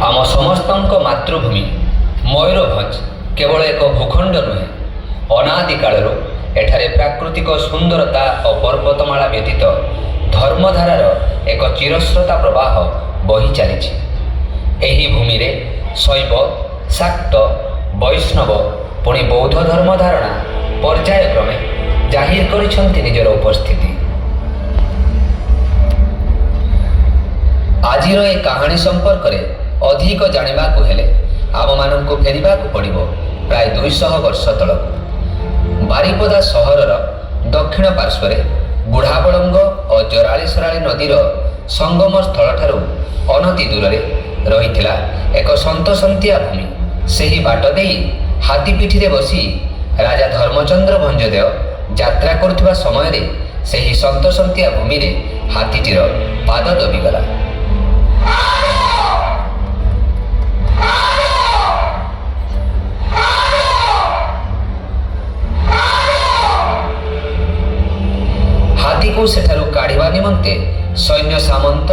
आम समस्तଙ୍କ मातृभूमि मयूरभंज केवल एक भूखंड नुहे, अनादि कालरू एठारे प्राकृतिक सुंदरता और पर्वतमाला व्यतीत धर्मधारार एक चिरस्रोता प्रवाह बही चली। एही भूमि रे शैव, शाक्त, वैष्णव पुणी बौद्ध धर्म धारणा पर्यायक्रमे जाहिर करिसेंति निजर उपस्थिति। आजिर ए कहानी संपर्क में अधिक जानिबाकु हेले आम मानकु फेरिबाकु पड़िबो प्राय 200 वर्ष तलकु। बारिपदा सहरर दक्षिण पार्श्व बुढ़ाबड़ंग और जरालीसराली नदीर संगम स्थल ठारू अनति दूर रही एक सन्तसन्तिया भूमि। सेही बाट देई हाथी पिठी रे बसी राजा धर्मचंद्र भंजदेव यात्रा करुवा समय रे सेही सन्तसन्तिया भूमि रे हाथीटीर पाद दबिगला। हाथी को सेठारु काढ़िबा निमंते सैन्य सामंत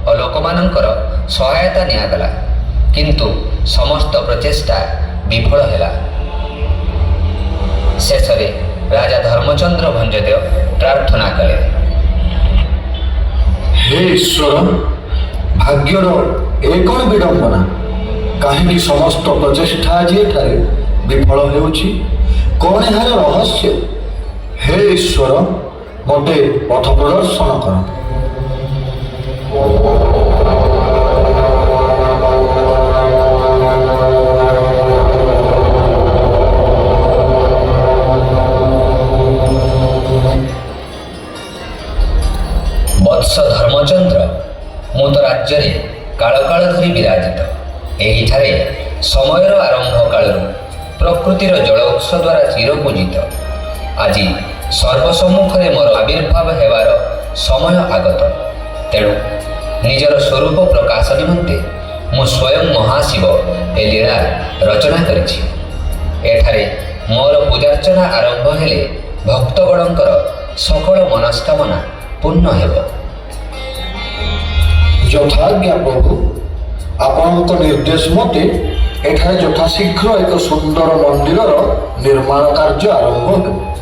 और लोकमानंकर सहायता नियागला, किंतु समस्त प्रचेष्टा विफल हेला। शेषरे राजा धर्मचंद्र भंजदेव प्रार्थना कले, हे ईश्वर, भाग्यर ए कौन विडंबना, कहीं समस्त प्रचेष्टा आज एठारे विफल हेउछि, कौन यार रहस्य? हे ईश्वर, मोटे पथ प्रदर्शन कर। वत्स धर्मचंद्र, मु तो राज्य काल काल धरी विराजित। एहिठारे समयर आरंभ कालरू प्रकृतिर जल उत्स द्वारा चिरपूजित। आज सर्वसम्मुख में मोर आविर्भाव हेबार समय आगत। तेणु निजर स्वरूप प्रकाश निमंते मु स्वयं महाशिव ए लीला रचना करिछि। एठारे मोर पूजार्चना आरंभ हेले भक्तगणंकर सकल मनस्कामना पूर्ण हेब। यथाज्ञा प्रभु, आपणक निर्देश मते एठारे यथाशीघ्र एक सुंदर मंदिर निर्माण कार्य आरंभ हो।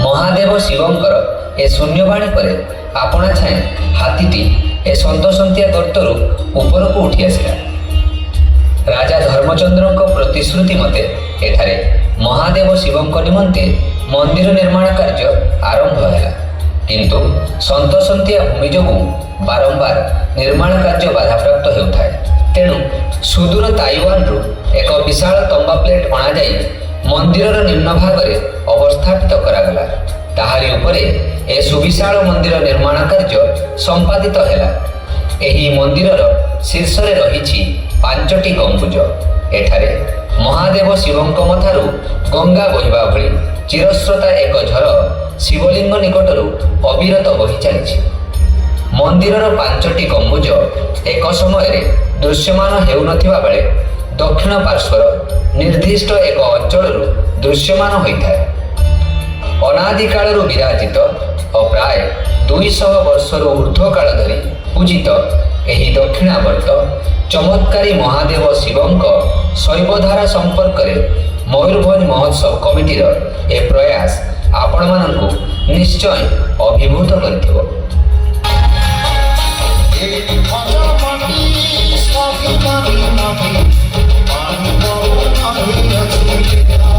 महादेव शिवंकर ए शून्यवाणी परे आपणा छाए हाथीटी ए सन्तसन्तिया गर्तरू ऊपर को उठी आसिला। राजा धर्मचंद्रଙ୍କ प्रतिश्रुति मते एठारे महादेव शिवंक निमंते मंदिर निर्माण कार्य आरंभ हेला, किंतु सन्तसन्तिया भूमि जोगु बारंबार निर्माण कार्य बाधाप्राप्त हेउथाए। तेणु सुदूर ताइवान रु एक विशाल तंबा प्लेट अणा जाई मंदिरर निम्न भाग में अवस्थापित करागला। ताहारी उपरे ए सुविशाल मंदिर निर्माण कार्य संपादित हेला। एही मंदिरर शीर्ष रे रहिछि 5टी गंबुज। एठारे महादेव शिवंक मथारू गंगा बहिबा भଳି चिरस्रोता एक झर शिवलिंग निकटरू अविरत बहि चलिछि। मंदिरर 5टी गंबुज एक समय रे दृश्यमान हेउनथिबा बेले दक्षिण पार्श्वर निर्दिष्ट एक अंचल दृश्यमान होता है। अनादि कालरू विराजित और प्राय 200 वर्षर ऊर्ध्व काल धरी पूजित एही दक्षिणावर्त चमत्कारी महादेव शिवंक शैवधारा संपर्क में मयूरभंज महोत्सव कमिटीर ए प्रयास आपण मानकु निश्चय अभिभूत करिथिबो। I'm